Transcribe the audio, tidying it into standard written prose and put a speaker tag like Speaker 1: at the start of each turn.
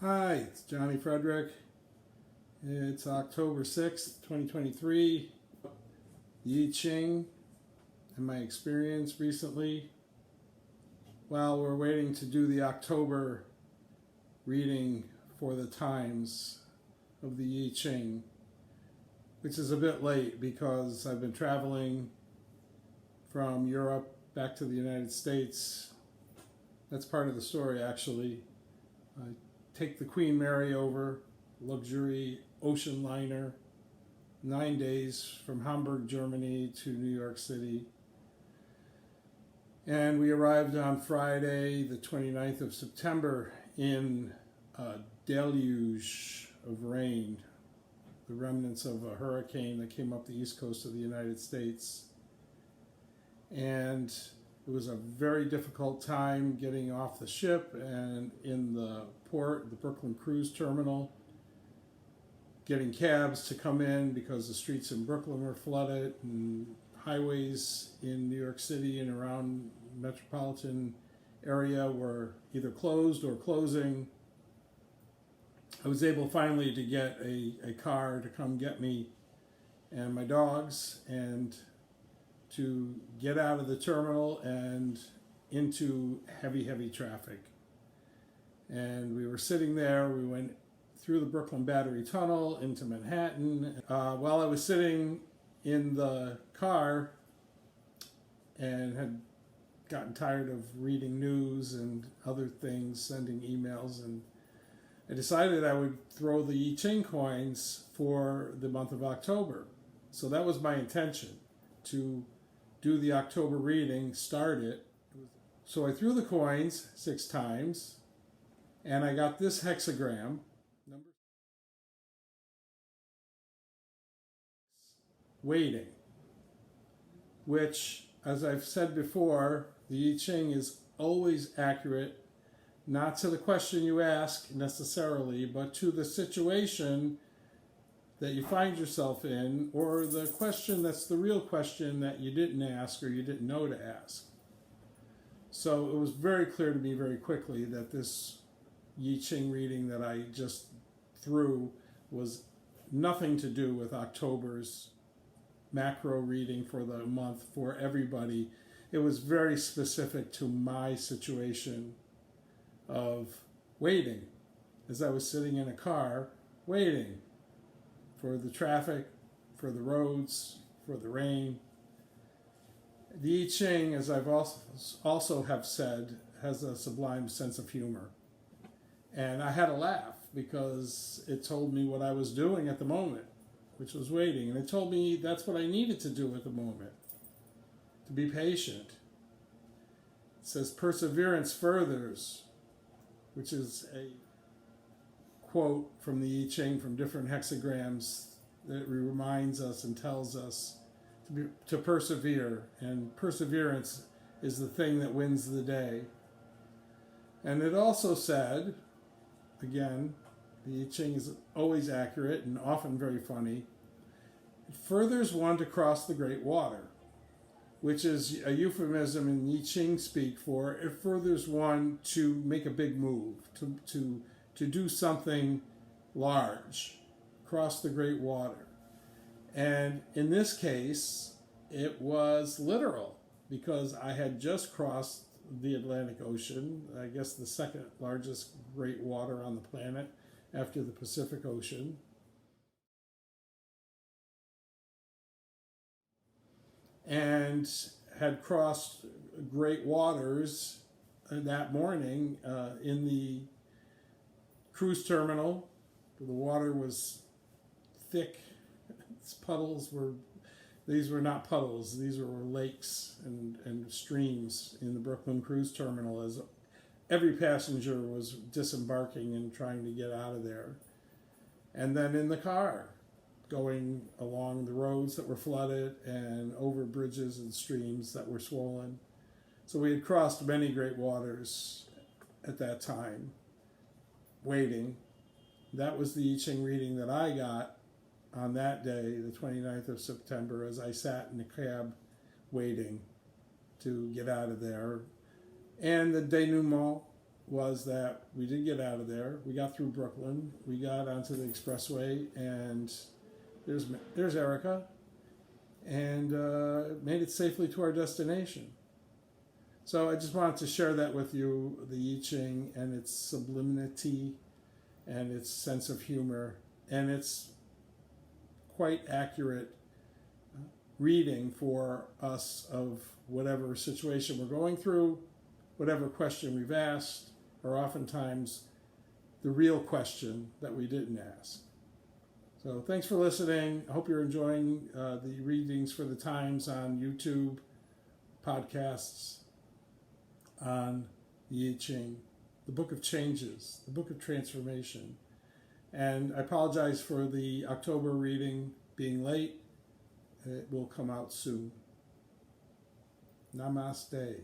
Speaker 1: Hi, it's Johnny Frederick. It's October 6th, 2023. I Ching and my experience recently. While we're waiting to do the October reading for the times of the I Ching, which is a bit late because I've been traveling from Europe back to the United States. That's part of the story, actually. I take the Queen Mary over, luxury ocean liner, 9 days from Hamburg, Germany to New York City. And we arrived on Friday, the 29th of September, in a deluge of rain, the remnants of a hurricane that came up the east coast of the United States. And it was a very difficult time getting off the ship and in the port, the Brooklyn cruise terminal, getting cabs to come in because the streets in Brooklyn were flooded and highways in New York City and around metropolitan area were either closed or closing. I was able finally to get a car to come get me and my dogs and to get out of the terminal and into heavy traffic. And we were sitting there, we went through the Brooklyn Battery Tunnel into Manhattan. While I was sitting in the car and had gotten tired of reading news and other things, sending emails, and I decided I would throw the I Ching coins for the month of October. So that was my intention, to do the October reading, start it. So I threw the coins 6 times, and I got this hexagram, number 6, waiting, which, as I've said before, the I Ching is always accurate, not to the question you ask necessarily, but to the situation that you find yourself in, or the question that's the real question that you didn't ask or you didn't know to ask. So it was very clear to me very quickly that this I Ching reading that I just threw was nothing to do with October's macro reading for the month for everybody. It was very specific to my situation of waiting, as I was sitting in a car waiting for the traffic, for the roads, for the rain. The I Ching, as I've also have said, has a sublime sense of humor. And I had a laugh because it told me what I was doing at the moment, which was waiting. And it told me that's what I needed to do at the moment, to be patient. It says, perseverance furthers, which is a quote from the I Ching from different hexagrams that reminds us and tells us to persevere, and perseverance is the thing that wins the day. And it also said, again, the I Ching is always accurate and often very funny, it furthers one to cross the great water, which is a euphemism in I Ching speak for it furthers one to make a big move, to do something large, cross the great water. And in this case, it was literal, because I had just crossed the Atlantic Ocean, I guess the second largest great water on the planet after the Pacific Ocean. And had crossed great waters that morning in the cruise terminal. The water was thick. These were not puddles, these were lakes and streams in the Brooklyn cruise terminal as every passenger was disembarking and trying to get out of there. And then in the car, going along the roads that were flooded and over bridges and streams that were swollen. So we had crossed many great waters at that time, waiting. That was the I Ching reading that I got on that day, the 29th of September, as I sat in the cab waiting to get out of there. And the denouement was that we did get out of there. We got through Brooklyn. We got onto the expressway, and there's Erica, and made it safely to our destination. So I just wanted to share that with you, the I Ching and its sublimity and its sense of humor and its quite accurate reading for us of whatever situation we're going through, whatever question we've asked, or oftentimes the real question that we didn't ask. So thanks for listening. I hope you're enjoying the readings for the Times on YouTube, podcasts on the I Ching, the Book of Changes, the Book of Transformation. And I apologize for the October reading being late. It will come out soon. Namaste.